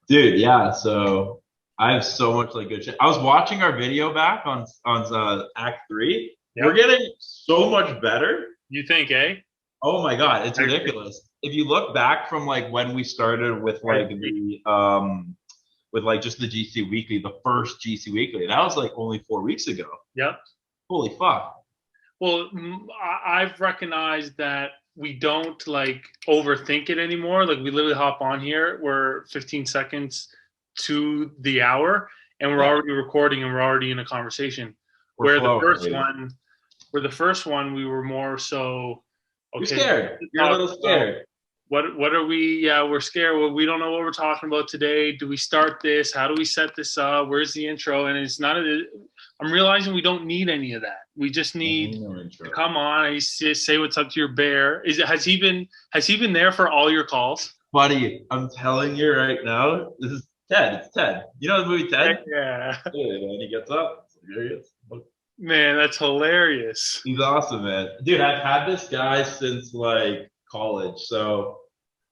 Dude, yeah. So I have so much like good shit. I was watching our video back on Act Three. We're Yep. getting so much better. You think, eh? Oh my God, it's I agree. ridiculous. If you look back from like when we started I agree. with like just the GC Weekly, the first GC Weekly, that was like only 4 weeks ago. Yep. Holy fuck. Well, I've recognized that we don't like overthink it anymore. Like we literally hop on here, we're 15 seconds to the hour, and we're Yeah, already recording and we're already in a conversation. we're Where the flowing, first dude. one, where the first one, we were more so You're okay. scared. You're a Talk little about scared. what are we? Yeah, we're scared. Well, we don't know what we're talking about today. Do we start this? How do we set this up? Where's the intro? And it's not. I'm realizing we don't need any of that. We just need No to intro. come on and say what's up to your bear. Is it has he been there for all your calls? Buddy, I'm telling you right now, this is Ted. It's Ted. You know the movie Heck Ted? yeah, Yeah, man, he gets up. There he is. man, that's hilarious. He's awesome, man. Dude, I've had this guy since like college. So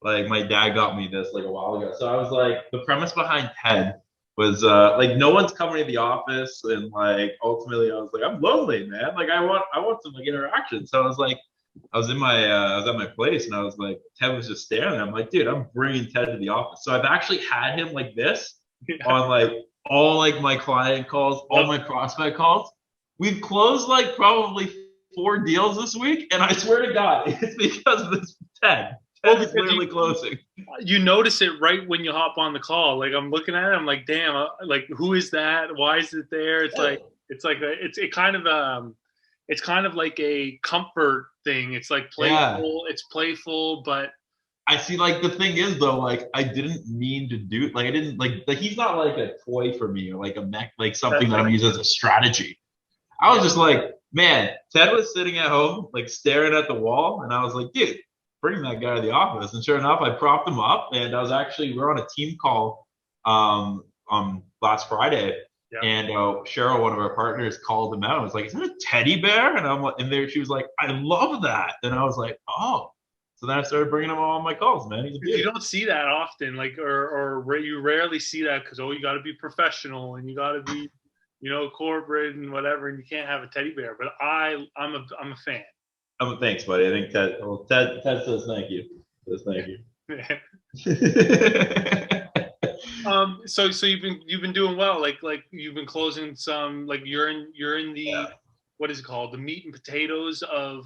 like my dad got me this like a while ago. So I was like, the premise behind Ted was like no one's coming to the office, and like ultimately I was like, I'm lonely, man. Like I want some like interaction. So I was like, I was at my place, and I was like, Ted was just staring there. I'm like, dude, I'm bringing Ted to the office. So I've actually had him like this Yeah. on like all like my client calls, all Yep. my prospect calls. We've closed like probably 4 deals this week, and I swear to God, it's because of this Ted. Well, Ted is because literally closing. you notice it right when you hop on the call. Like I'm looking at it, I'm like, damn, like who is that? Why is it there? It's kind of like a comfort thing. It's like Yeah. playful. It's playful, but I see. Like the thing is though, like I didn't mean to do it. Like I didn't like he's not like a toy for me or like a mech, like something that's that I'm right. using as a strategy. I was Yeah, just like, man, Ted was sitting at home, like staring at the wall, and I was like, dude, bring that guy to the office. And sure enough, I propped him up, and I was actually we were on a team call last Friday, yeah. and Cheryl, one of our partners, called him out. I was like, is that a teddy bear? And I'm like, and there she was like, I love that. And I was like, oh. So then I started bringing him on my calls, man. He's a You beauty. don't see that often, like you rarely see that because you got to be professional and you got to be, corporate and whatever, and you can't have a teddy bear. But I'm a fan. Thanks, buddy. I think Ted says thank you. Says thank you. So you've been doing well. Like you've been closing some. Like you're in the Yeah. what is it called? The meat and potatoes of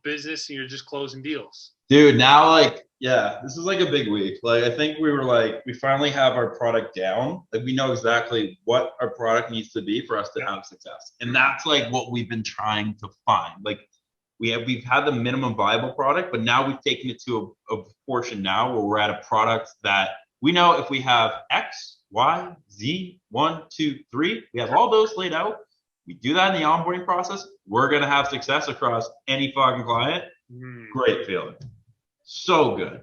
business, and you're just closing deals. Dude, now like, yeah, this is like a big week. Like, I think we finally have our product down. Like, we know exactly what our product needs to be for us to Yeah. have success. And that's like what we've been trying to find. Like, we've had the minimum viable product, but now we've taken it to a portion now where we're at a product that we know if we have X, Y, Z, one, two, three, we have all those laid out. We do that in the onboarding process. We're gonna have success across any fucking client. Mm. Great feeling. So good.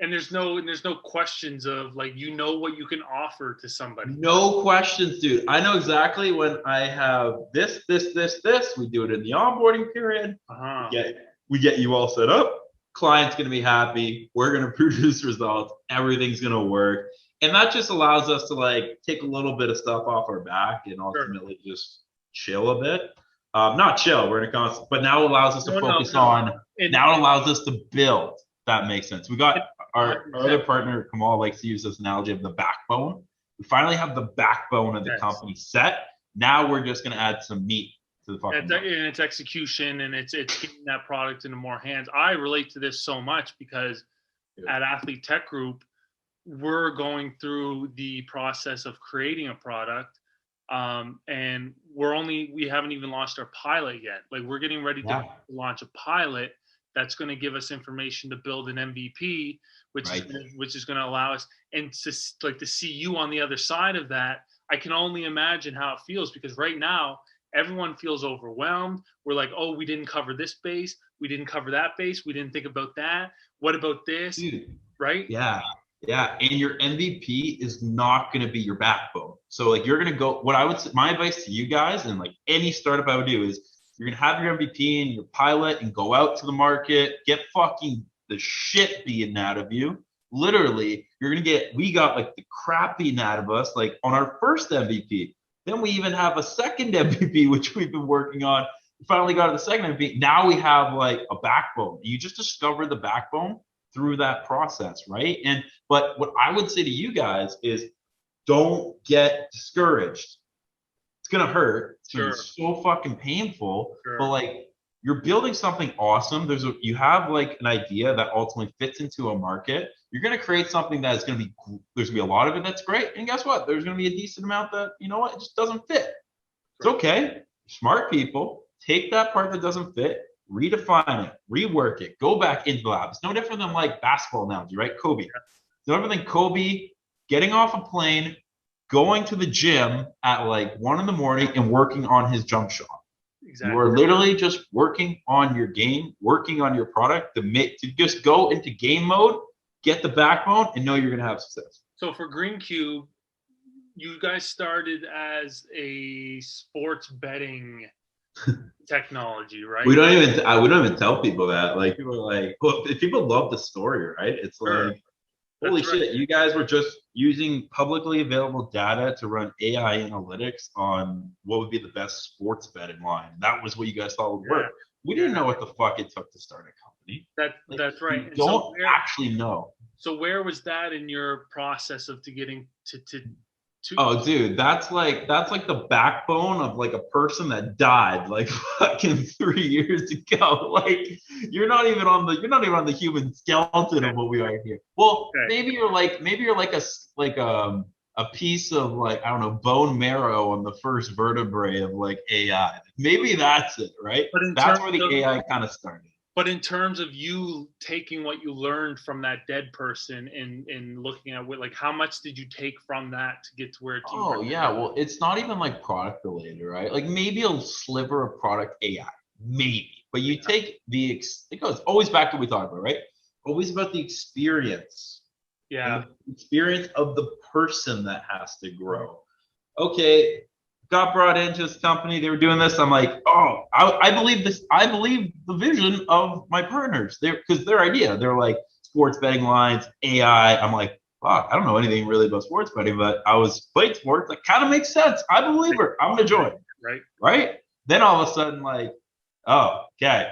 And there's no questions of like what you can offer to somebody. No questions, dude. I know exactly when I have this. We do it in the onboarding period. We Uh-huh. get we get you all set up. Client's gonna be happy. We're gonna produce results. Everything's gonna work. And that just allows us to like take a little bit of stuff off our back and Sure. ultimately just chill a bit. Not chill, we're in a constant, but now it allows us to No, no, focus no. on, And now it allows us to build. That makes sense. We got our other 100%. partner, Kamal, likes to use this analogy of the backbone. We finally have the backbone of the Yes. company set. Now we're just going to add some meat to the fucking bone. And it's execution and it's getting that product into more hands. I relate to this so much because Yeah. at Athlete Tech Group, we're going through the process of creating a product, and we haven't even launched our pilot yet. Like we're getting ready to Yeah. launch a pilot that's going to give us information to build an MVP, Right. which is going to allow us and to see you on the other side of that. I can only imagine how it feels because right now everyone feels overwhelmed. We're like, oh, we didn't cover this base, we didn't cover that base, we didn't think about that. What about this? Dude. Right? Yeah. Yeah. And your MVP is not going to be your backbone. So, like, you're going to go, what I would say, my advice to you guys and like any startup I would do is you're going to have your MVP and your pilot and go out to the market, get fucking the shit beaten out of you. literally, we got like the crap beaten out of us, like on our first MVP. Then we even have a second MVP, which we've been working on. We finally got to the second MVP. Now we have like a backbone. You just discover the backbone through that process, right? But what I would say to you guys is don't get discouraged. It's gonna hurt. It's gonna be so fucking painful. But like you're building something awesome. You have like an idea that ultimately fits into a market. You're gonna create something that's gonna be there's gonna be a lot of it that's great. And guess what? There's gonna be a decent amount that, you know what, it just doesn't fit. It's okay. Smart people take that part that doesn't fit, redefine it, rework it, go back into the lab. It's no different than like basketball analogy, right? Kobe. It's no different than Kobe getting off a plane, going to the gym at like 1 a.m. and working on his jump shot. Exactly. You are literally just working on your game, working on your product to just go into game mode, get the backbone, and know you're going to have success. So for Greencube, you guys started as a sports betting technology, right? We don't even tell people that. Like people are like, well, people love the story, right? It's like, holy shit, you guys were just using publicly available data to run AI analytics on what would be the best sports betting line. That was what you guys thought would work. We didn't know what the fuck it took to start a company. That's right. You don't actually know. So where was that in your process of getting to Oh, dude, that's like the backbone of like a person that died like fucking 3 years ago. Like you're not even on the human skeleton of what we are here. Well, maybe you're like a piece of like, I don't know, bone marrow on the first vertebrae of like AI. Maybe that's it, right? That's where the AI kind of started. But in terms of you taking what you learned from that dead person and looking at what, like, how much did you take from that to get to where it's? Oh yeah, well, it's not even like product related, right? Like maybe a sliver of product AI, maybe. But you take it goes always back to what we talked about, right? Always about the experience. Yeah. The experience of the person that has to grow. Okay. Got brought into this company. They were doing this. I'm like, oh, I believe this. I believe the vision of my partners. Because their idea, they're like sports betting lines, AI. I'm like, fuck, I don't know anything really about sports betting, but I was playing sports. That kind of makes sense. I believe her. I'm gonna join. Right. Then all of a sudden, like, oh, okay.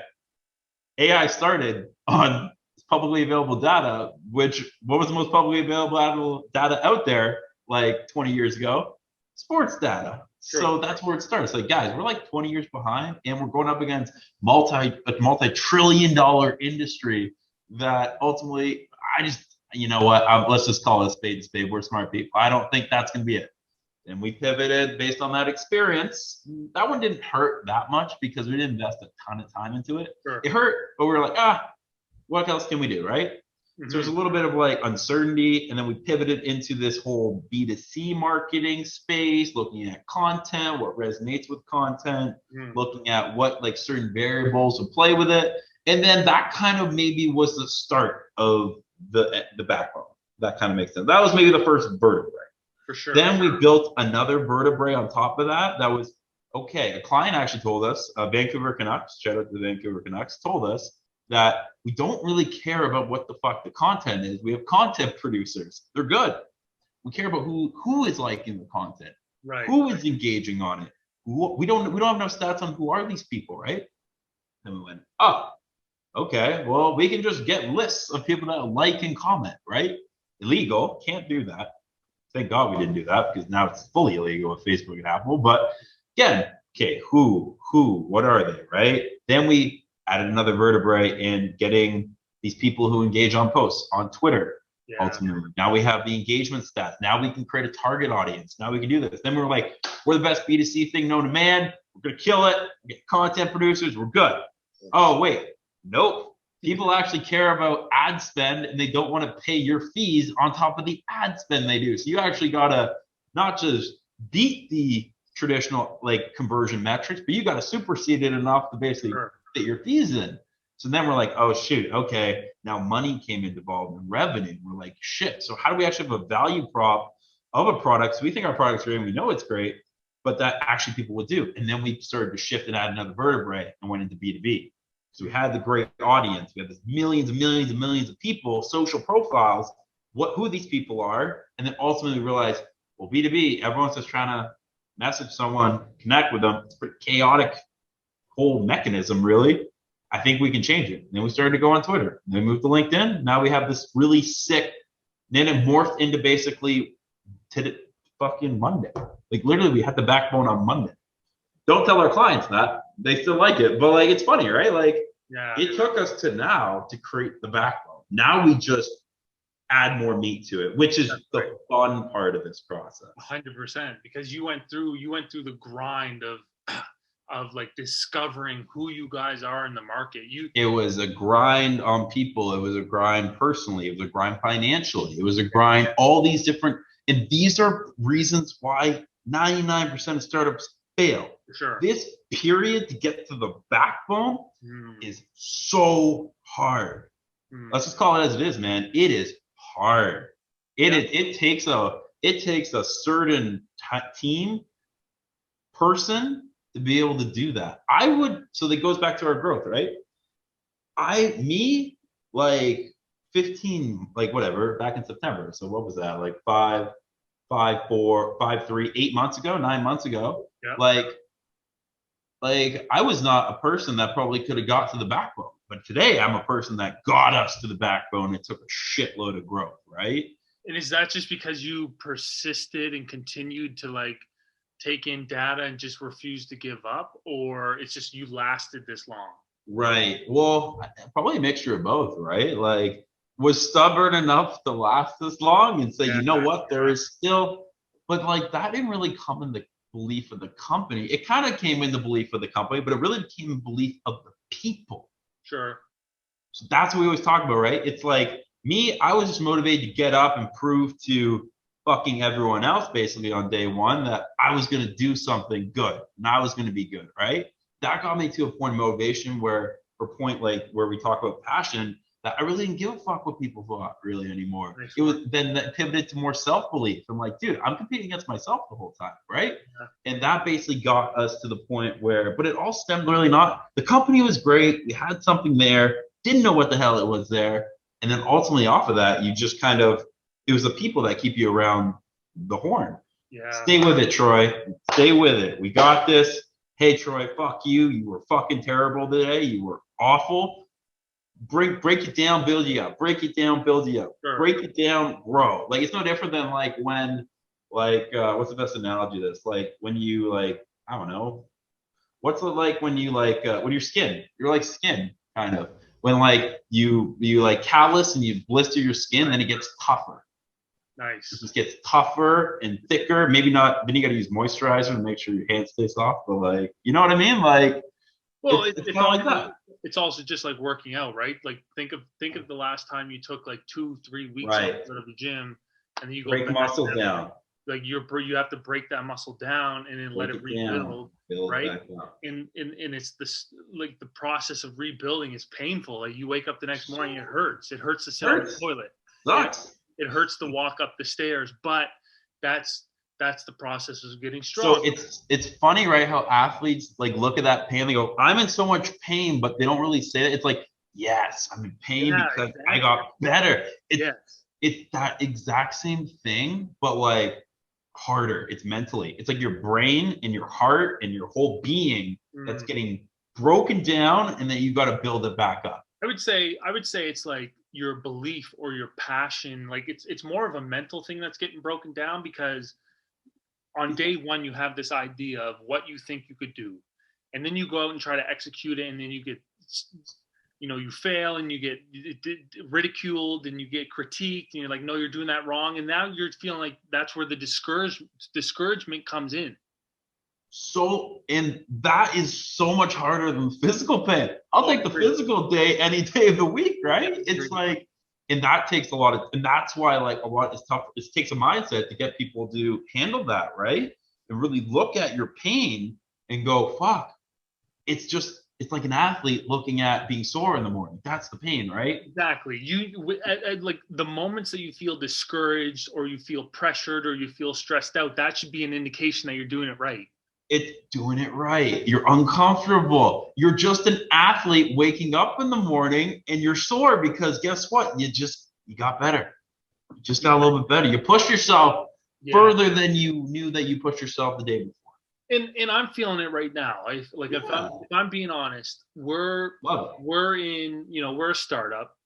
AI started on publicly available data. What was the most publicly available data out there like 20 years ago? Sports data. Sure. So that's where it starts. Like, guys, we're like 20 years behind, and we're going up against multi-trillion-dollar industry that ultimately, you know what? Let's just call it a spade. We're smart people. I don't think that's going to be it. And we pivoted based on that experience. That one didn't hurt that much because we didn't invest a ton of time into it. Sure. It hurt, but we were like, what else can we do, right? So there's a little bit of like uncertainty, and then we pivoted into this whole B2C marketing space, looking at content, what resonates with content, looking at what like certain variables would play with it. And then that kind of maybe was the start of the backbone. That kind of makes sense. That was maybe the first vertebrae. For sure. Then we built another vertebrae on top of that. That was, okay, a client actually told us, Vancouver Canucks, shout out to the Vancouver Canucks, told us that we don't really care about what the fuck the content is. We have content producers. They're good. We care about who is liking the content, right? Who is engaging on it. We don't have enough stats on who are these people, right? And we went, oh, okay. Well, we can just get lists of people that like and comment, right? Illegal. Can't do that. Thank God we didn't do that because now it's fully illegal with Facebook and Apple. But again, okay, who, what are they, right? Then we added another vertebrae in getting these people who engage on posts on Twitter. Yeah. Ultimately, now we have the engagement stats. Now we can create a target audience. Now we can do this. Then we're like, we're the best B2C thing known to man. We're gonna kill it. We get content producers. We're good. Oh wait, nope. People actually care about ad spend, and they don't want to pay your fees on top of the ad spend they do. So you actually gotta not just beat the traditional like conversion metrics, but you gotta supersede it enough to basically fit your fees in. So then we're like, oh shoot, okay, now money came involved in revenue. We're like, shit. So how do we actually have a value prop of a product? So we think our product's great, and we know it's great, but that actually people would do. And then we started to shift and add another vertebrae and went into B2B. So we had the great audience. We have this millions and millions and millions of people, social profiles who these people are, and then ultimately realize, well, B2B, everyone's just trying to message someone, connect with them. It's a pretty chaotic whole mechanism, really. I think we can change it. And then we started to go on Twitter. And then we moved to LinkedIn. Now we have this really sick, then it morphed into basically to fucking Monday. Like literally we had the backbone on Monday. Don't tell our clients that. They still like it. But like it's funny, right? Like it took us to now to create the backbone. Now we just add more meat to it, which is the fun part of this process. 100%, because you went through the grind of like discovering who you guys are in the market. It was a grind on people. It was a grind personally. It was a grind financially. It was a grind, all these different, and these are reasons why 99% of startups fail. Sure. This period to get to the backbone is so hard. Let's just call it as it is, man. It is hard. It takes a certain team person to be able to do that. So that goes back to our growth, right? Like 15, like whatever, back in September. So what was that? Like 5, 4, 5, 3, 8 months ago, 9 months ago. Yeah. Like I was not a person that probably could have got to the backbone. But today I'm a person that got us to the backbone. It took a shitload of growth, right? And is that just because you persisted and continued to like take in data and just refused to give up, or it's just you lasted this long? Right. Well, probably a mixture of both, right? Like was stubborn enough to last this long and say, you know what, there is still, but like that didn't really come in the belief of the company. It kind of came in the belief of the company, but it really became in belief of the people. Sure. So that's what we always talk about, right? It's like me, I was just motivated to get up and prove to fucking everyone else basically on day one that I was going to do something good and I was going to be good, right? That got me to a point of motivation where we talk about passion, that I really didn't give a fuck what people thought really anymore. It was then that pivoted to more self-belief. I'm like, dude, I'm competing against myself the whole time, right? Yeah. And that basically got us to the point where, but it all stemmed really not, the company was great, we had something there, didn't know what the hell it was there, and then ultimately off of that, you just kind of, it was the people that keep you around the horn. Yeah. Stay with it, Troy. Stay with it. We got this. Hey, Troy, fuck you. You were fucking terrible today. You were awful. Break it down, build you up. Break it down, build you up. Sure. Break it down, grow. Like it's no different than like when, what's the best analogy to this? Like when you like, I don't know. What's it like when you like when you're skin? You're like skin, kind of. When like you like callus and you blister your skin, then it gets tougher. Nice. It just gets tougher and thicker. Maybe not. Then you got to use moisturizer to make sure your hand stays soft. But like, you know what I mean? Like, well, it's kind of like that. It's also just like working out, right? Like think of the last time you took like 2-3 weeks out of the gym, and then you go break muscle down. Like you have to break that muscle down and then let it rebuild, right? And it's this like the process of rebuilding is painful. Like you wake up the next morning, it hurts. It hurts to sit on the toilet. Sucks. It hurts to walk up the stairs, but that's the process of getting strong. So it's funny, right? How athletes like look at that pain, they go, "I'm in so much pain," but they don't really say it. It's like, yes, I'm in pain because exactly. I got better. It's that exact same thing, but like harder. It's mentally. It's like your brain and your heart and your whole being that's getting broken down, and then you got to build it back up. I would say it's like your belief or your passion. Like it's more of a mental thing that's getting broken down, because on day one you have this idea of what you think you could do, and then you go out and try to execute it, and then you get, you fail and you get ridiculed and you get critiqued, and you're like, no, you're doing that wrong, and now you're feeling like that's where the discouragement comes in. So, and that is so much harder than physical pain. I'll take the physical day any day of the week, right? It's like, and that takes and that's why like a lot is tough. It takes a mindset to get people to handle that, right? And really look at your pain and go, fuck, it's like an athlete looking at being sore in the morning. That's the pain, right? Exactly. Like the moments that you feel discouraged or you feel pressured or you feel stressed out, that should be an indication that you're doing it right. It's doing it right. You're uncomfortable. You're just an athlete waking up in the morning and you're sore because guess what? You got better. just got a little bit better. You pushed yourself further than you knew that you pushed yourself the day before. And I'm feeling it right now. If I'm being honest, we're in, we're a startup.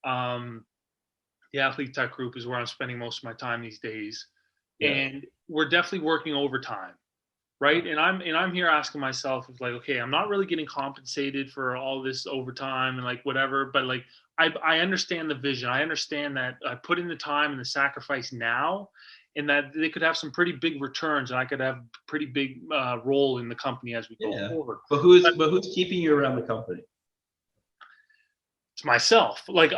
The Athlete Tech Group is where I'm spending most of my time these days. Yeah. And we're definitely working overtime. Right. And I'm here asking myself, like, okay, I'm not really getting compensated for all this overtime and like whatever, but like I understand the vision. I understand that I put in the time and the sacrifice now, and that they could have some pretty big returns, and I could have a pretty big role in the company as we go forward. But who's keeping you around the company? It's myself. Like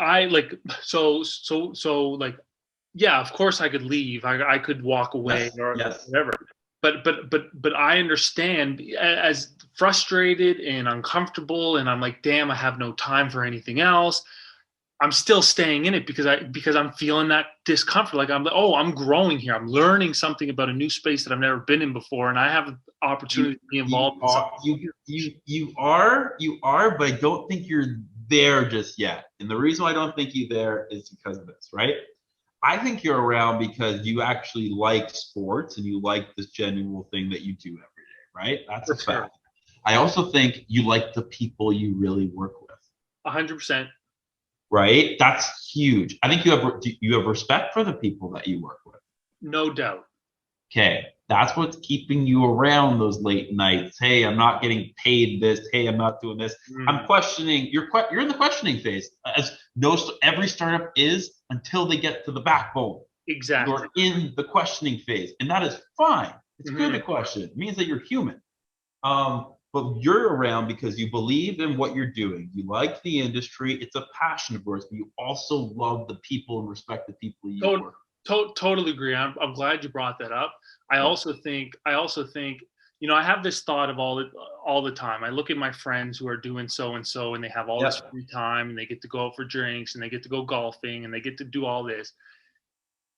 yeah, of course I could leave. I could walk away or whatever. But I understand, as frustrated and uncomfortable, and I'm like, damn, I have no time for anything else. I'm still staying in it because I'm feeling that discomfort. Like I'm growing here. I'm learning something about a new space that I've never been in before, and I have an opportunity to be involved. You are, but I don't think you're there just yet. And the reason why I don't think you're there is because of this, right? I think you're around because you actually like sports and you like this genuine thing that you do every day, right? That's a fact. I also think you like the people you really work with. 100%. Right? That's huge. I think you have respect for the people that you work with. No doubt. Okay. That's what's keeping you around those late nights. Hey, I'm not getting paid this. Hey, I'm not doing this. I'm questioning. You're in the questioning phase, as every startup is, until they get to the backbone. Exactly. You're in the questioning phase, and that is fine. It's good to question. It means that you're human. But you're around because you believe in what you're doing. You like the industry. It's a passion of yours, but you also love the people and respect the people you work with. Totally agree. I'm glad you brought that up. I also think, I have this thought of all the time. I look at my friends who are doing so and so, and they have all this free time, and they get to go out for drinks, and they get to go golfing, and they get to do all this.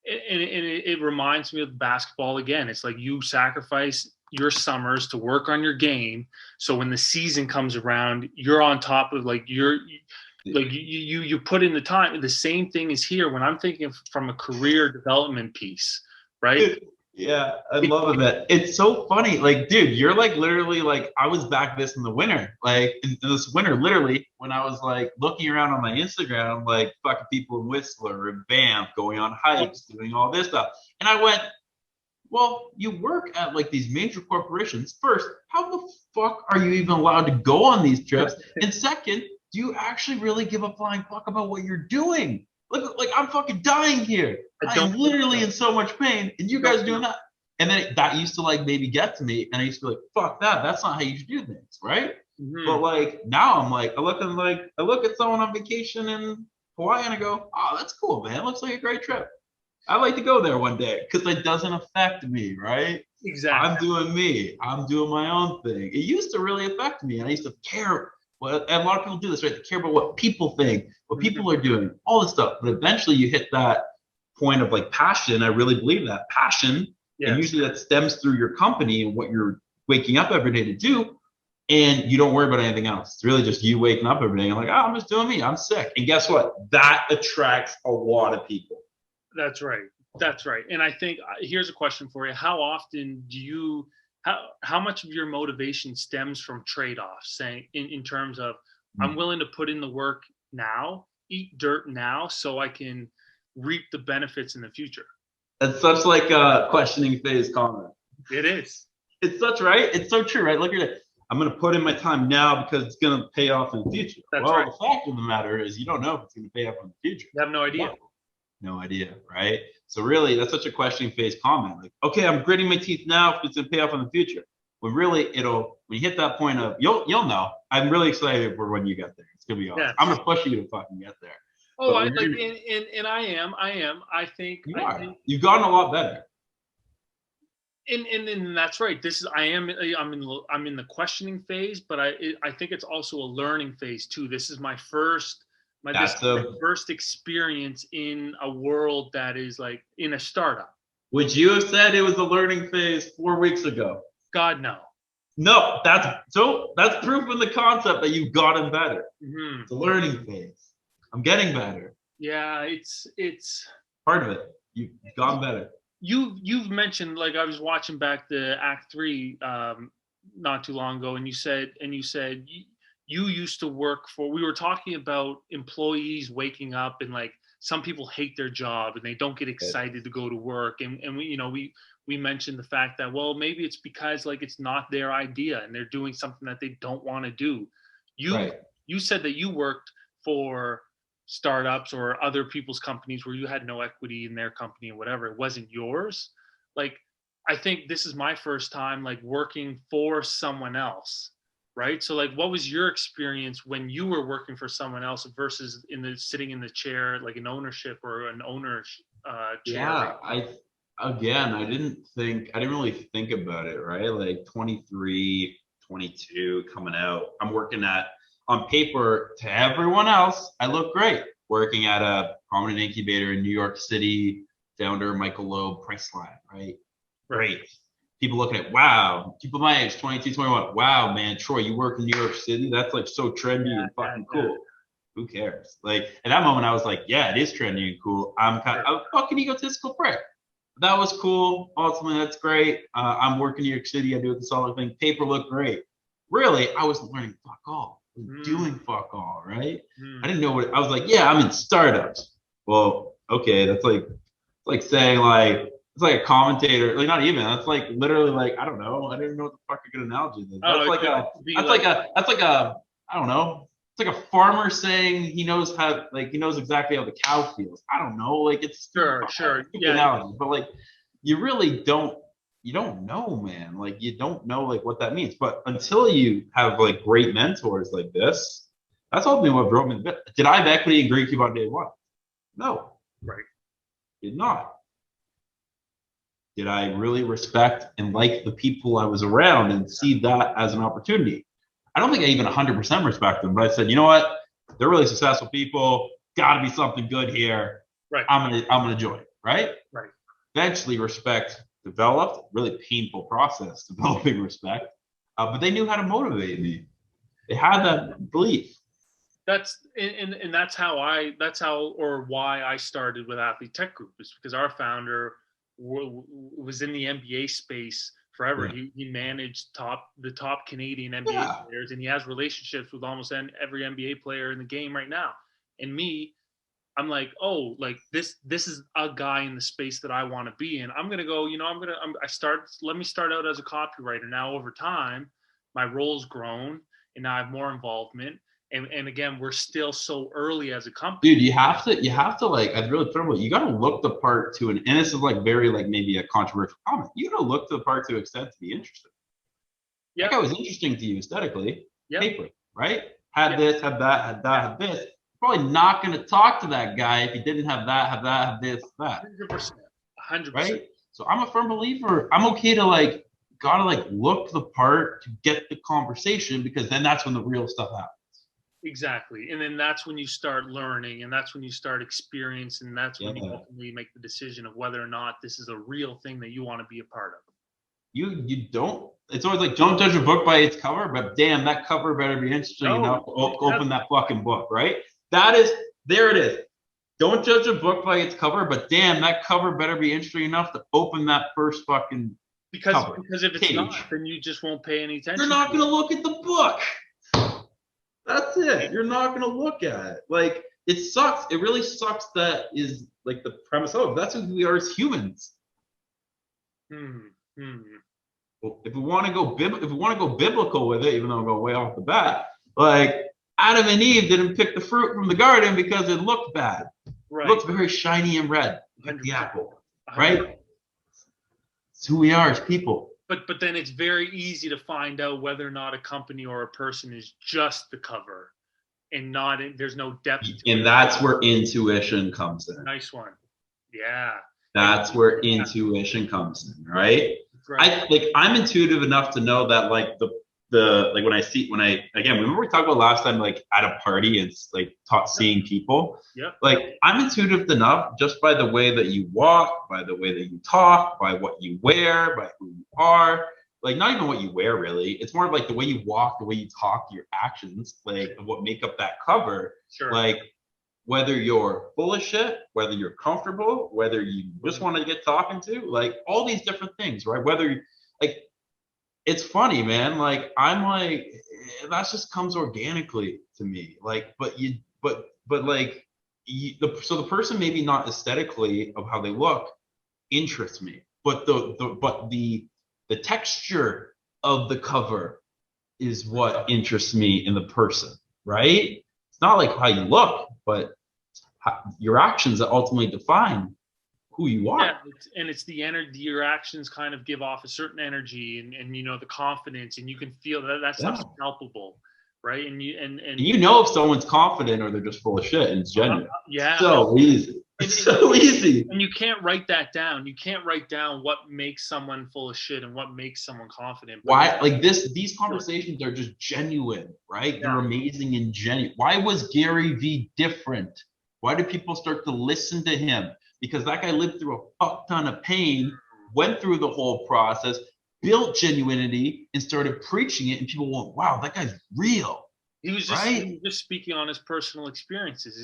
And it reminds me of basketball again. It's like you sacrifice your summers to work on your game, so when the season comes around, you're on top of you put in the time. The same thing is here when I'm thinking from a career development piece, right? Yeah, I love it. It's so funny. Like, dude, you're like literally like, I was back this in the winter. Like in this winter, literally, when I was like looking around on my Instagram, like fucking people in Whistler and Banff going on hikes, doing all this stuff. And I went, well, you work at like these major corporations. First, how the fuck are you even allowed to go on these trips? And second, do you actually really give a flying fuck about what you're doing? Look, like I'm fucking dying here. I'm literally in so much pain, and you guys doing that. And then that used to like maybe get to me, and I used to be like, fuck that. That's not how you should do things, right? But like now I'm like, I look at someone on vacation in Hawaii, and I go, oh, that's cool, man. It looks like a great trip. I'd like to go there one day because it doesn't affect me, right? Exactly. I'm doing me. I'm doing my own thing. It used to really affect me, and I used to care. And a lot of people do this, right? They care about what people think, what people are doing, all this stuff. But eventually you hit that point of like passion. I really believe that passion, and usually that stems through your company and what you're waking up every day to do. And you don't worry about anything else. It's really just you waking up every day and like, oh, I'm just doing me. I'm sick. And guess what? That attracts a lot of people. That's right. That's right. And I think here's a question for you. How often do you, how much of your motivation stems from trade-offs, saying in terms of I'm willing to put in the work now, eat dirt now, so I can reap the benefits in the future? That's such like a questioning phase comment. It is. It's such right. It's so true, right? Look at it. I'm going to put in my time now because it's going to pay off in the future. That's right. The fact of the matter is you don't know if it's going to pay off in the future. You have no idea. No idea, right? So really, that's such a questioning phase comment. Like, okay, I'm gritting my teeth now if it's going to pay off in the future. When really, when you hit that point of, you'll know. I'm really excited for when you get there. It's going to be awesome. Yeah. I'm going to push you to fucking get there. Oh, I am. I think You've gotten a lot better. And that's right. I'm in the questioning phase, but I think it's also a learning phase too. This is my first experience in a world that is like in a startup. Would you have said it was a learning phase 4 weeks ago? God, no. No, that's proof in the concept that you've gotten better. It's a learning phase. I'm getting better. Yeah, it's part of it. You've gone better. You've mentioned, like, I was watching back the Act 3 not too long ago, and you said you used to work for. We were talking about employees waking up, and like some people hate their job and they don't get excited to go to work, and we mentioned the fact that, well, maybe it's because like it's not their idea and they're doing something that they don't want to do. You said that you worked for startups or other people's companies where you had no equity in their company or whatever. It wasn't yours. Like, I think this is my first time like working for someone else, right? So like, what was your experience when you were working for someone else versus sitting in the chair, like an ownership or an owner's chair? Yeah, I didn't really think about it, right? Like 23, 22 coming out. I'm working on paper to everyone else, I look great. Working at a prominent incubator in New York City, founder Michael Loeb, Priceline, right? Great. People looking at, wow, people my age, 22, 21, wow, man, Troy, you work in New York City? That's like so trendy and fucking cool. Who cares? Like, at that moment, I was like, yeah, it is trendy and cool. I'm a fucking egotistical prick. That was cool. Ultimately, that's great. I'm working in New York City. I do a consulting thing. Paper looked great. Really, I was learning fuck all. Doing fuck all, right? I didn't know what I was like. Yeah, I'm in startups. Well, okay, that's like saying like it's like a commentator, like not even. That's like literally like I don't know. I didn't know what the fuck a good analogy is. That's like a I don't know. It's like a farmer saying he knows exactly how the cow feels. I don't know. Like it's sure, yeah. Analogy, but like you really don't. You don't know, man. Like you don't know like what that means. But until you have like great mentors like this, that's ultimately what drove me. Did I have equity in Greencube on day one? No. Right. Did not. Did I really respect and like the people I was around and see that as an opportunity? I don't think I even 100% respect them, but I said, you know what? They're really successful people. Got to be something good here. Right. I'm gonna join. Right. Right. Eventually, respect developed. Really painful process developing respect, but they knew how to motivate me. They had that belief. That's why I started with Athlete Tech Group, is because our founder was in the NBA space forever. Yeah. He managed the top Canadian NBA players, and he has relationships with almost every NBA player in the game right now. And I'm like, oh, like this is a guy in the space that I want to be in. I'm going to go, let me start out as a copywriter. Now over time, my role's grown and now I have more involvement. And again, we're still so early as a company. Dude, you have to like, I'd really put it, you got to look the part to and this is like very like maybe a controversial comment. You got to look to the part to extent to be interested. Yeah. Like I was interesting to you aesthetically. Yeah. Paper, right? Had this, had that, had this. Probably not going to talk to that guy if he didn't have that, have this, that. 100%. Right? So I'm a firm believer. I'm okay to gotta look the part to get the conversation because then that's when the real stuff happens. Exactly. And then that's when you start learning and that's when you start experiencing. And that's when you ultimately make the decision of whether or not this is a real thing that you want to be a part of. You don't. It's always like, don't judge a book by its cover, but damn, that cover better be interesting enough to open that fucking book, right? There it is. Don't judge a book by its cover, but damn, that cover better be interesting enough to open that first fucking cover. Because if it's not, then you just won't pay any attention. You're not going to look at the book. That's it. You're not going to look at it. Like, it sucks. It really sucks that is like the premise of it. That's who we are as humans. Well, if we want to go biblical with it, even though I'm going way off the bat, like Adam and Eve didn't pick the fruit from the garden because it looked bad. Right. It looked very shiny and red, like the apple. Right? It's who we are as people. But then it's very easy to find out whether or not a company or a person is just the cover and there's no depth to it. And that's where intuition comes in. Nice one. Yeah. That's where intuition comes in, right? Right. I'm intuitive enough to know that remember we talked about last time, like at a party and seeing people. Yeah. Like I'm intuitive enough just by the way that you walk, by the way that you talk, by what you wear, by who you are. Like not even what you wear really. It's more of like the way you walk, the way you talk, your actions, like what make up that cover. Sure. Like whether you're full of shit, whether you're comfortable, whether you just want to get talking to, like all these different things, right? Whether like it's funny, man. Like I'm like that just comes organically to me. Like, but like so the person maybe not aesthetically of how they look interests me, but the texture of the cover is what interests me in the person, right? It's not like how you look, but your actions that ultimately define who you are. Yeah, it's the energy. Your actions kind of give off a certain energy, and the confidence, and you can feel that stuff's palpable, right? And you know if someone's confident or they're just full of shit and it's genuine. Yeah, so easy. It's so easy. And you can't write that down. You can't write down what makes someone full of shit and what makes someone confident. Why? Like these conversations are just genuine, right? They're amazing and genuine. Why was Gary Vee different? Why did people start to listen to him? Because that guy lived through a fuck ton of pain, went through the whole process, built genuinity, and started preaching it, and people went, "Wow, that guy's real." He was just speaking on his personal experiences. He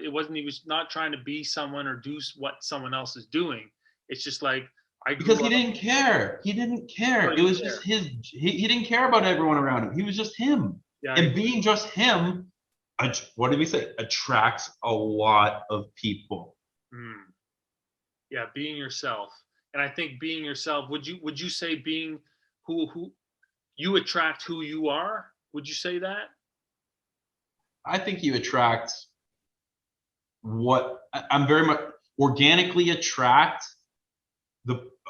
was not trying to be someone or do what someone else is doing. It's just like because he didn't care. He didn't care. It was just his. He didn't care about everyone around him. He was just him. Yeah, and being just him, what did we say? Attracts a lot of people. Yeah, being yourself. And I think being yourself, would you say being who you attract who you are? Would you say that? I think you attract what I'm very much organically attract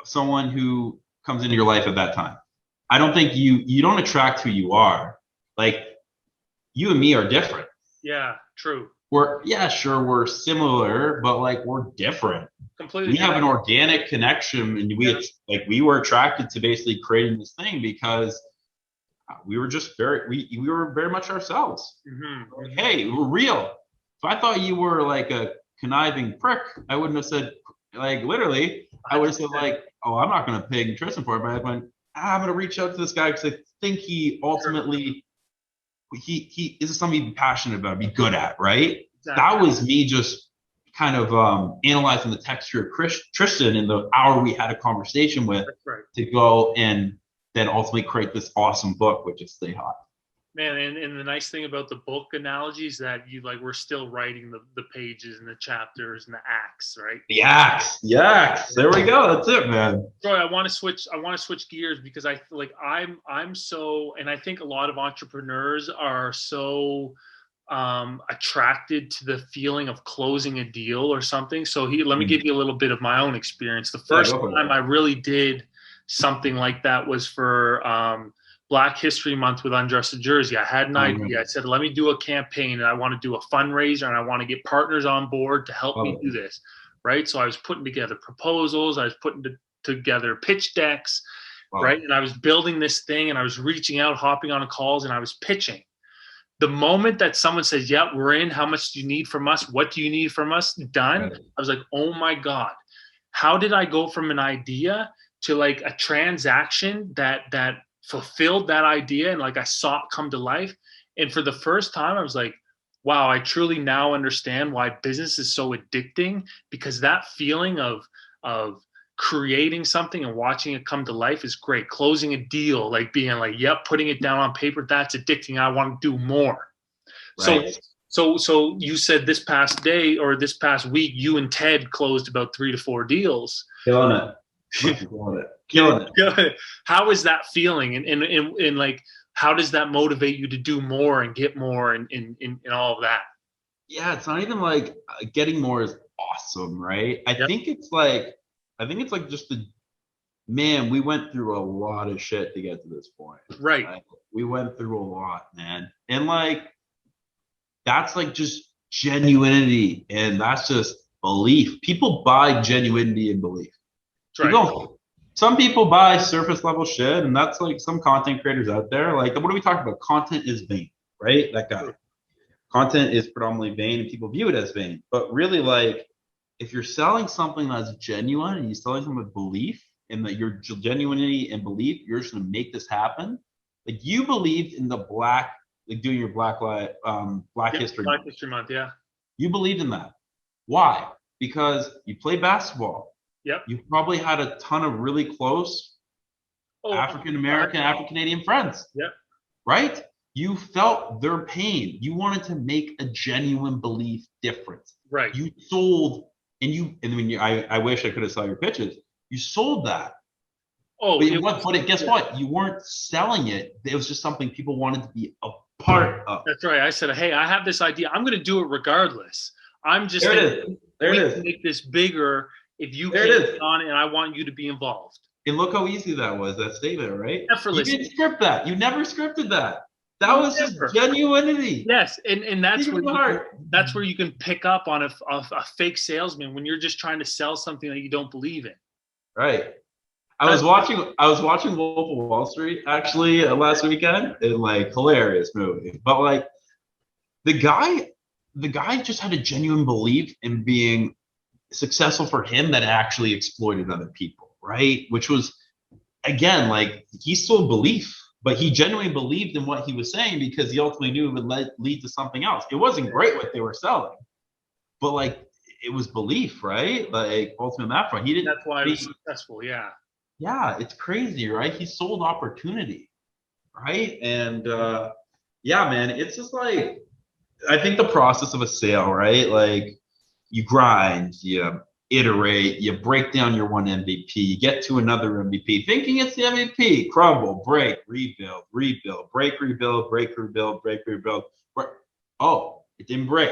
someone who comes into your life at that time. I don't think you don't attract who you are. Like you and me are different. Yeah, true. We're similar, but like we're different. Completely. We have an organic connection, and we were attracted to basically creating this thing because we were just we were very much ourselves. Like, hey, we're real. If I thought you were like a conniving prick, I wouldn't have said like literally. I would have said like, oh, I'm not going to pay Tristan for it, but I went, I'm going to reach out to this guy because I think he ultimately. He this is something he'd be passionate about, be good at, right? Exactly. That was me just kind of analyzing the texture of Tristan in the hour we had a conversation with to go and then ultimately create this awesome book, which is Stay Hot. Man, and the nice thing about the book analogy is that we're still writing the pages and the chapters and the acts, right? The acts, yes. There we go. That's it, man. Troy, I want to switch gears because I'm so, and I think a lot of entrepreneurs are so attracted to the feeling of closing a deal or something. So let me give you a little bit of my own experience. The first time I really did something like that was for Black History Month with Undressed Jersey. I had an idea. I said, let me do a campaign and I want to do a fundraiser and I want to get partners on board to help me do this. Right. So I was putting together proposals. I was putting together pitch decks. Right. And I was building this thing and I was reaching out, hopping on calls, and I was pitching. The moment that someone says, yeah, we're in, how much do you need from us? What do you need from us? Done. Right. I was like, oh my God, how did I go from an idea to like a transaction that fulfilled that idea and like I saw it come to life? And for the first time I was like, wow, I truly now understand why business is so addicting, because that feeling of creating something and watching it come to life is great. Closing a deal, like being like, yep, putting it down on paper, that's addicting. I want to do more. Right. So you said this past day or this past week, you and Ted closed about 3 to 4 deals. Killing it. Killing it. How is that feeling? And like, how does that motivate you to do more and get more and all of that? Yeah, it's not even like getting more is awesome, right? I think it's like just man, we went through a lot of shit to get to this point. Right. Like, we went through a lot, man. And like, that's like just genuinity and that's just belief. People buy genuinity and belief. Right. Some people buy surface level shit, and that's like some content creators out there. Like, what are we talking about? Content is vain, right? That guy. Content is predominantly vain, and people view it as vain. But really, like, if you're selling something that's genuine and you're selling something with belief, and that your genuinity and belief, you're just gonna make this happen. Like, you believed in the doing your Black History Black History Month, yeah. You believed in that. Why? Because you played basketball. Yep. You probably had a ton of really close African American, African Canadian friends. Yep. Right? You felt their pain. You wanted to make a genuine belief difference. Right. You sold, I wish I could have saw your pitches. You sold that. Oh, guess what? You weren't selling it. It was just something people wanted to be a part of. That's right. I said, hey, I have this idea. I'm going to do it regardless. I'm just there it is. Can make this bigger if you there get on it, and I want you to be involved. And look how easy that was, that statement, right? Effortless. You didn't script that. You never scripted that. That was just genuinity. Yes, and that's where you can pick up on a fake salesman when you're just trying to sell something that you don't believe in. Right. I was watching Wolf of Wall Street actually last weekend, and like hilarious movie. But like the guy just had a genuine belief in being successful for him that actually exploited other people, right? Which was, again, like he sold belief, but he genuinely believed in what he was saying because he ultimately knew it would lead to something else. It wasn't great what they were selling, but like it was belief, right? Like ultimately on that front, he didn't. That's why it was successful. Yeah. Yeah, it's crazy, right? He sold opportunity, right? And yeah, man, it's just like I think the process of a sale, right? Like you grind, you iterate, you break down your one MVP, you get to another MVP, thinking it's the MVP, crumble, break, rebuild, break, rebuild, break, rebuild. Oh, it didn't break.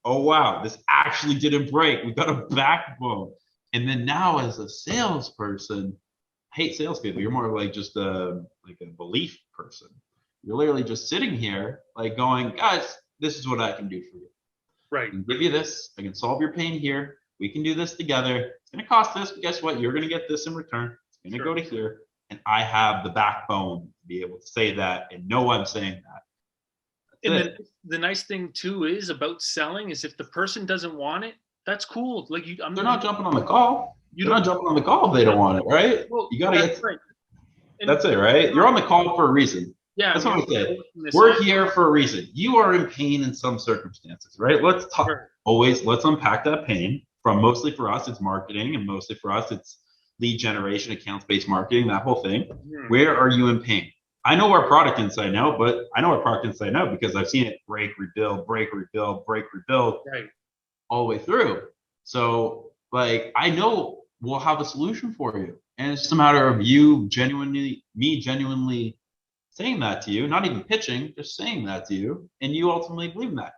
Oh, wow, this actually didn't break. We got a backbone. And then now as a salesperson, I hate salespeople. You're more like just a belief person. You're literally just sitting here like going, guys, this is what I can do for you. Right. I can give you this. I can solve your pain here. We can do this together. It's going to cost this, but guess what? You're going to get this in return. It's going to go to here. And I have the backbone to be able to say that and know I'm saying that. And the nice thing too is about selling is if the person doesn't want it, that's cool. Like they're not jumping on the call. They're not jumping on the call if they don't want it, right? Well, you got to get. Right. That's it, right? You're on the call for a reason. Yeah, that's what I said. We're here for a reason. You are in pain in some circumstances, right? Let's talk. Sure. Let's unpack that pain. From mostly for us, it's marketing, and mostly for us, it's lead generation, accounts-based marketing, that whole thing. Mm-hmm. Where are you in pain? I know our product inside out, but I know our product inside out because I've seen it break, rebuild, right, all the way through. So, like, I know we'll have a solution for you, and it's just a matter of me genuinely saying that to you, not even pitching, just saying that to you, and you ultimately believe in that.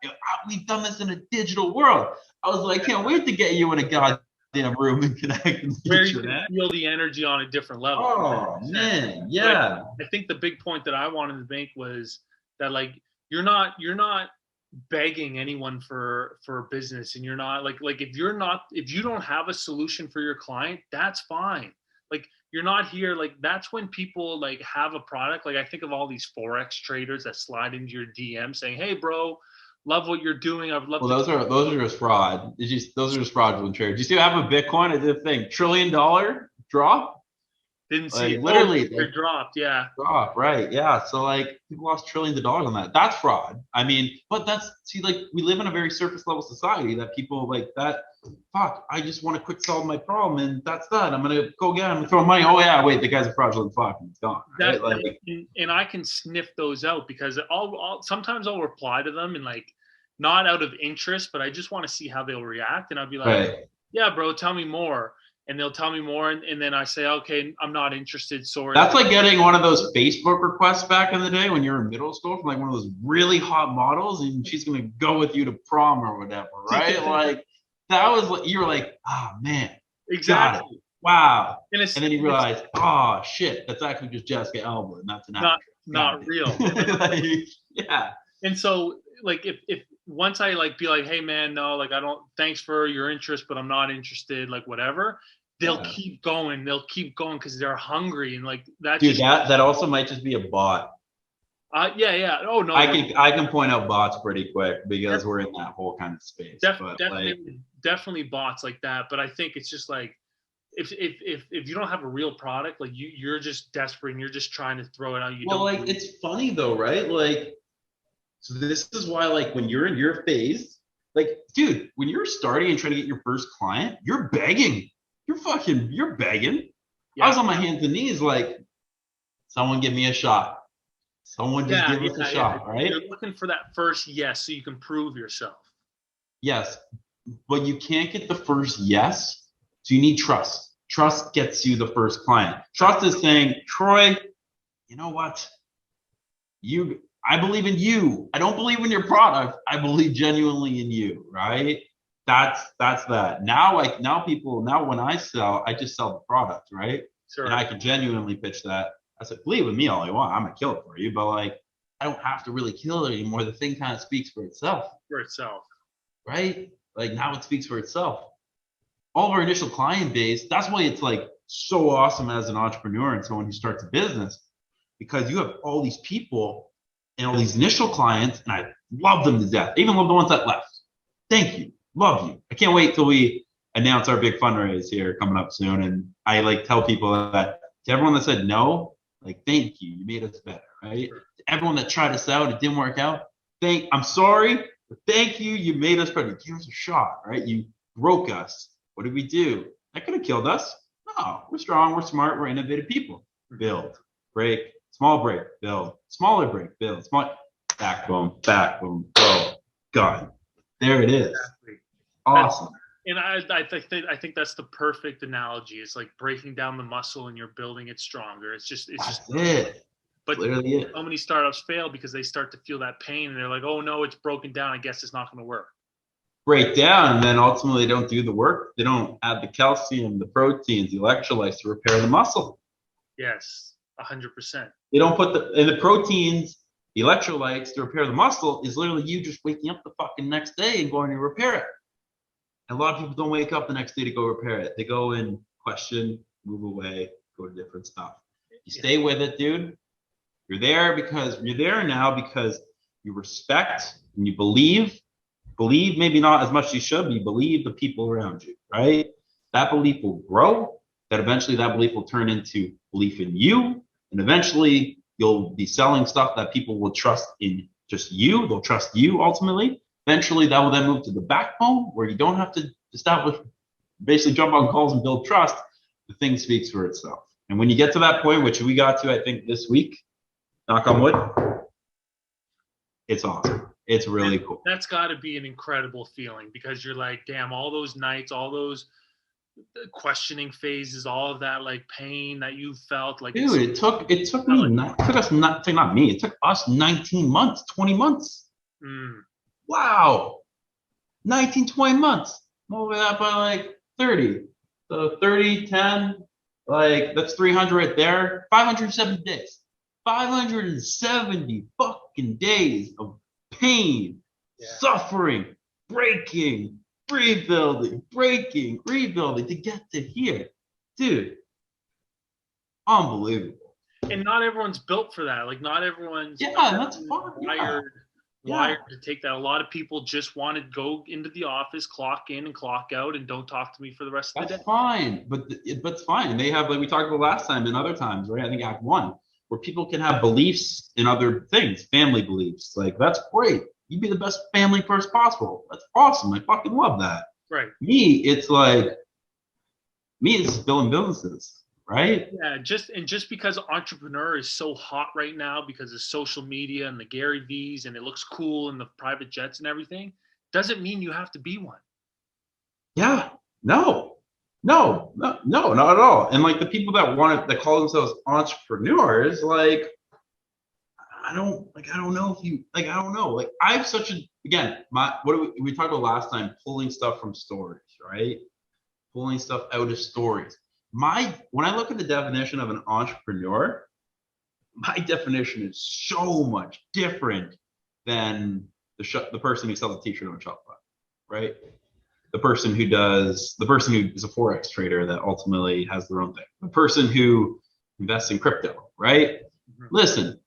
We've done this in a digital world. I was like, I can't wait to get you in a goddamn room and connect. Where you can feel the energy on a different level. Oh, man, yeah. Like, I think the big point that I wanted to make was that, like, you're not begging anyone for business, and you're not like if you don't have a solution for your client, that's fine. Like, you're not here. Like, that's when people like have a product. Like, I think of all these Forex traders that slide into your DM saying, hey bro, love what you're doing. I would love those are just fraud. Those are just fraudulent traders. You still have a Bitcoin? I did a thing. $1 trillion drop? Didn't see it. Literally it dropped, yeah. Drop, right. Yeah. So like people lost trillions of dollars on that. That's fraud. I mean, but like we live in a very surface level society that people like that. Fuck, I just want to quick solve my problem and that's that. I'm gonna go again. I'm gonna throw money. Oh yeah, wait, the guy's a fraudulent fuck and it's gone. Right? Like, and I can sniff those out because sometimes I'll reply to them and like not out of interest, but I just want to see how they'll react. And I'll be like, right. Yeah, bro, tell me more. And they'll tell me more, and then I say, okay, I'm not interested. Sorry. That's like getting one of those Facebook requests back in the day when you were in middle school from like one of those really hot models, and she's gonna go with you to prom or whatever, right? Like that was what you were like, oh man, exactly. Got it. Wow. And then you realize, oh shit, that's actually just Jessica Alba, and that's an actor. Not real. Like, yeah. And so, like, if once I like be like, hey man, no, like I don't. Thanks for your interest, but I'm not interested. Like whatever. They'll keep going. They'll keep going because they're hungry and like that. Dude, that also might just be a bot. Yeah. Oh no. I can point out bots pretty quick because we're in that whole kind of space. Definitely bots like that. But I think it's just like if you don't have a real product, like you're just desperate and you're just trying to throw it out. It's funny though, right? Like, so this is why like when you're in your phase, Like, dude, when you're starting and trying to get your first client, you're begging. You're begging. I was on my hands and knees like, someone give me a shot. Someone just give us a shot, right? You're looking for that first yes so you can prove yourself. Yes, but you can't get the first yes, so you need trust. Trust gets you the first client. Trust is saying, Troy, you know what? I believe in you. I don't believe in your product. I believe genuinely in you, right? That's that. Now when I sell, I just sell the product, right? Sure. And I can genuinely pitch that. I said, believe in me all you want. I'm gonna kill it for you, but like I don't have to really kill it anymore. The thing kind of speaks for itself. Right? Like now it speaks for itself. All of our initial client base, that's why it's like so awesome as an entrepreneur and someone who starts a business, because you have all these people and all these initial clients, and I love them to death. I even love the ones that left. Thank you. Love you. I can't wait till we announce our big fundraise here coming up soon. And I like tell people that to everyone that said no, like, thank you. You made us better, right? To everyone that tried us out, it didn't work out. I'm sorry, but thank you. You made us better. Give us a shot, right? You broke us. What did we do? That could have killed us. No, we're strong, we're smart, we're innovative people. Build, break, small break, build, smaller break, build, small, backbone, go, gun. There it is. Exactly. Awesome. And I think that's the perfect analogy. It's like breaking down the muscle and you're building it stronger. It's just it. But so many startups fail because they start to feel that pain and they're like, oh no, it's broken down. I guess it's not going to work. Break down, and then ultimately they don't do the work. They don't add the calcium, the proteins, the electrolytes to repair the muscle. Yes, 100%. They don't put the proteins, the electrolytes to repair the muscle is literally you just waking up the fucking next day and going to repair it. And a lot of people don't wake up the next day to go repair it. They go and question, move away, go to different stuff. You stay with it, dude. You're there now because you respect and you believe maybe not as much as you should, but you believe the people around you, right? That belief will grow, that eventually that belief will turn into belief in you, and eventually you'll be selling stuff that people will trust in just you. They'll trust you ultimately. Eventually that will then move to the backbone where you don't have to basically jump on calls and build trust. The thing speaks for itself. And when you get to that point, which we got to, I think this week, knock on wood, it's awesome. It's really cool. That's got to be an incredible feeling because you're like, damn, all those nights, all those questioning phases, all of that like pain that you felt like. Dude, it took us 19 months, 20 months. Wow. 19, 20 months. Over that by like 30. So 30, 10, like that's 300 right there. 570 days. 570 fucking days of pain, suffering, breaking, rebuilding to get to here. Dude, unbelievable. And not everyone's built for that. Like not everyone's that's fine. Wired to take that. A lot of people just want to go into the office, clock in and clock out, and don't talk to me for the rest of the day. That's fine, but it's fine. They have, like we talked about last time and other times, right? I think Act 1, where people can have beliefs in other things, family beliefs. Like, that's great. You be the best family person possible. That's awesome. I fucking love that. Right. It's building businesses, right? Yeah, just because entrepreneur is so hot right now because of social media and the Gary V's and it looks cool and the private jets and everything, doesn't mean you have to be one. Yeah. No, not at all. And like the people that call themselves entrepreneurs, like, I don't know if you, like, I don't know. Like, I have such a, again, we talked about last time, pulling stuff from stories, right? Pulling stuff out of stories. When I look at the definition of an entrepreneur, my definition is so much different than the person who sells a t-shirt on Shopify, right? The person who is a Forex trader that ultimately has their own thing. The person who invests in crypto, right? Mm-hmm. Listen,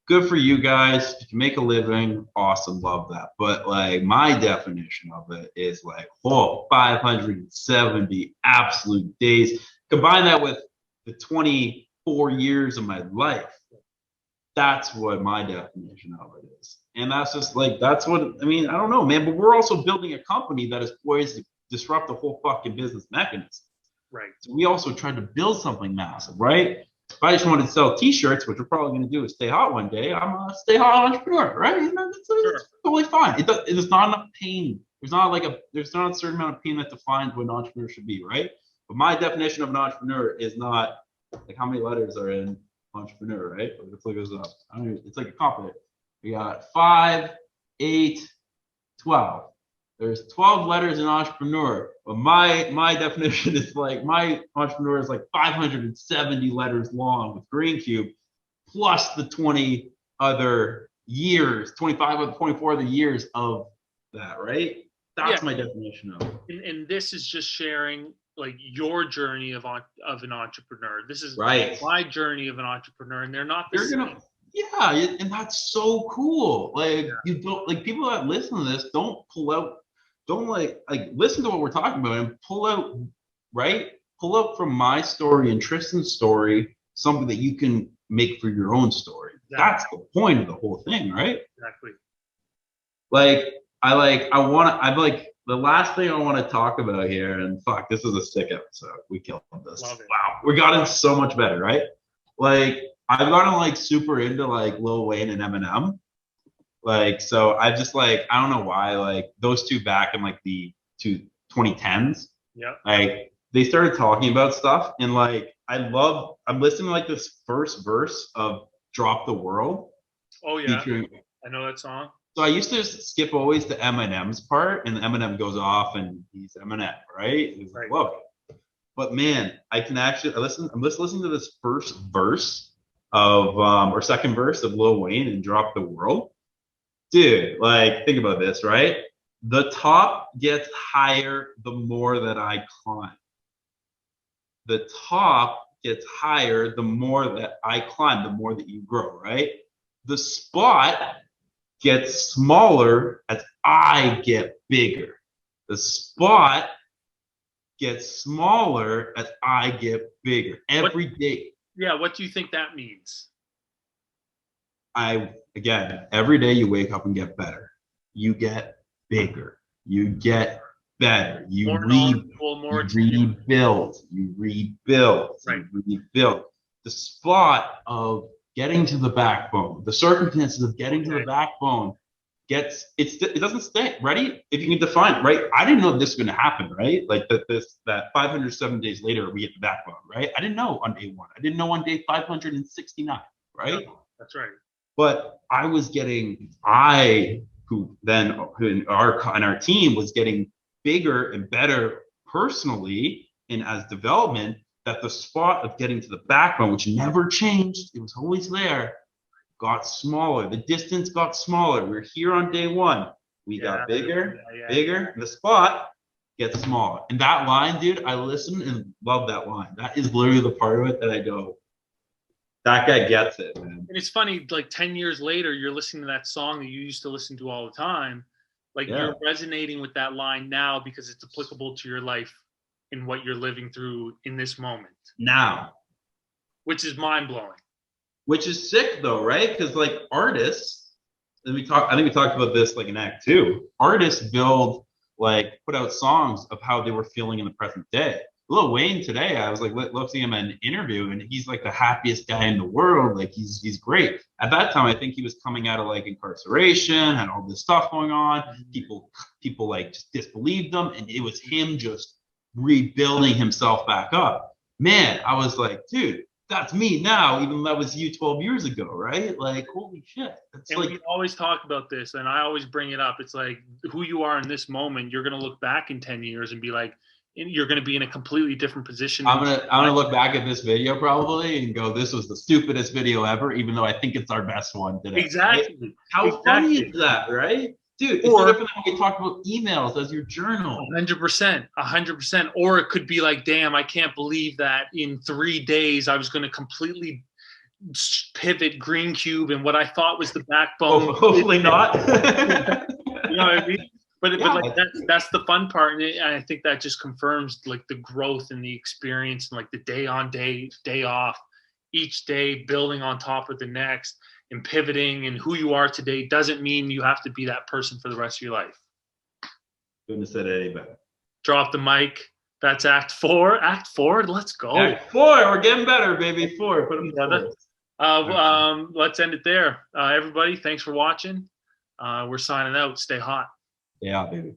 good for you guys. If you make a living, awesome, love that. But like my definition of it is like, 570 absolute days. Combine that with the 24 years of my life. That's what my definition of it is. And that's just like, that's what, I mean, I don't know, man, but we're also building a company that is poised to disrupt the whole fucking business mechanism. Right. So we also tried to build something massive, right? If I just wanted to sell t-shirts, which we're probably going to do is stay hot one day, I'm a stay hot entrepreneur, right? And it's totally fine. It's not enough pain. There's not a certain amount of pain that defines what an entrepreneur should be, right? But my definition of an entrepreneur is not like how many letters are in entrepreneur, right? Let's look this up. It's like a complicated. We got 5, 8, 12. There's 12 letters in entrepreneur, but my definition is like my entrepreneur is like 570 letters long with Greencube, plus the 20 other years, 25 or 24 other years of that, right? That's my definition of it. And this is just sharing like your journey of an entrepreneur. This is right. My journey of an entrepreneur, and they're not the same. Yeah, and that's so cool. Like you don't like people that listen to this don't pull out. Don't like listen to what we're talking about and pull out from my story and Tristan's story something that you can make for your own story. Exactly. That's the point of the whole thing, right? Exactly. The last thing I want to talk about here, and fuck, this is a sick episode. We killed this. Love it. Wow, we got in so much better, right? Like I've gotten like super into like Lil Wayne and Eminem. Like, so I just like, I don't know why, like those two back in like the 2010s. Yeah. Like they started talking about stuff and like, I'm listening to like this first verse of Drop the World. Oh yeah. I know that song. So I used to just skip always to Eminem's part and Eminem goes off and he's Eminem, right? He's like, love it. But man, I'm just listening to this first verse of, or second verse of Lil Wayne and Drop the World. Dude, like, think about this, right? The top gets higher the more that I climb. The top gets higher the more that I climb, the more that you grow, right? The spot gets smaller as I get bigger. The spot gets smaller as I get bigger every day. Yeah, what do you think that means? Again, every day you wake up and get better. You get bigger. You get better. You rebuild. You rebuild. Right. You rebuild. The spot of getting to the backbone, the circumstances of getting to the backbone it doesn't stay. Ready? If you can define, right? I didn't know this was going to happen, right? Like that 507 days later, we get the backbone, right? I didn't know on day 1. I didn't know on day 569, right? Yeah, that's right. But I was getting, who in our team was getting bigger and better personally and as development, that the spot of getting to the backbone, which never changed, it was always there, got smaller. The distance got smaller. We're here on day 1. We got bigger, bigger. The spot gets smaller. And that line, dude, I listen and love that line. That is literally the part of it that I go, that guy gets it, man. And it's funny, like 10 years later, you're listening to that song that you used to listen to all the time. Like you're resonating with that line now because it's applicable to your life and what you're living through in this moment. Now. Which is mind-blowing. Which is sick though, right? Because like artists, I think we talked about this like in Act 2. Artists put out songs of how they were feeling in the present day. Lil Wayne today, I was like listening to him in an interview, and he's like the happiest guy in the world. Like he's great. At that time, I think he was coming out of like incarceration, had all this stuff going on. People like just disbelieved him, and it was him just rebuilding himself back up. Man, I was like, dude, that's me now, even though that was you 12 years ago, right? Like, holy shit. And we always talk about this, and I always bring it up. It's like who you are in this moment, you're going to look back in 10 years and be like, you're going to be in a completely different position. I'm gonna look back at this video probably and go, this was the stupidest video ever, even though I think it's our best one today. Exactly. Right? How funny is that, right? Dude, it's no different than when we talk about emails as your journal. 100%. Or it could be like, damn, I can't believe that in 3 days I was going to completely pivot Greencube and what I thought was the backbone. Hopefully not. You know what I mean? But like that's the fun part, and I think that just confirms like the growth and the experience, and like the day on day off, each day building on top of the next. and pivoting and who you are today doesn't mean you have to be that person for the rest of your life. Couldn't have said it any better. Drop the mic. That's Act 4. Act 4. Let's go. Act 4. We're getting better, baby. 4. Put them together. Let's end it there. Everybody, thanks for watching. We're signing out. Stay hot. Yeah, baby.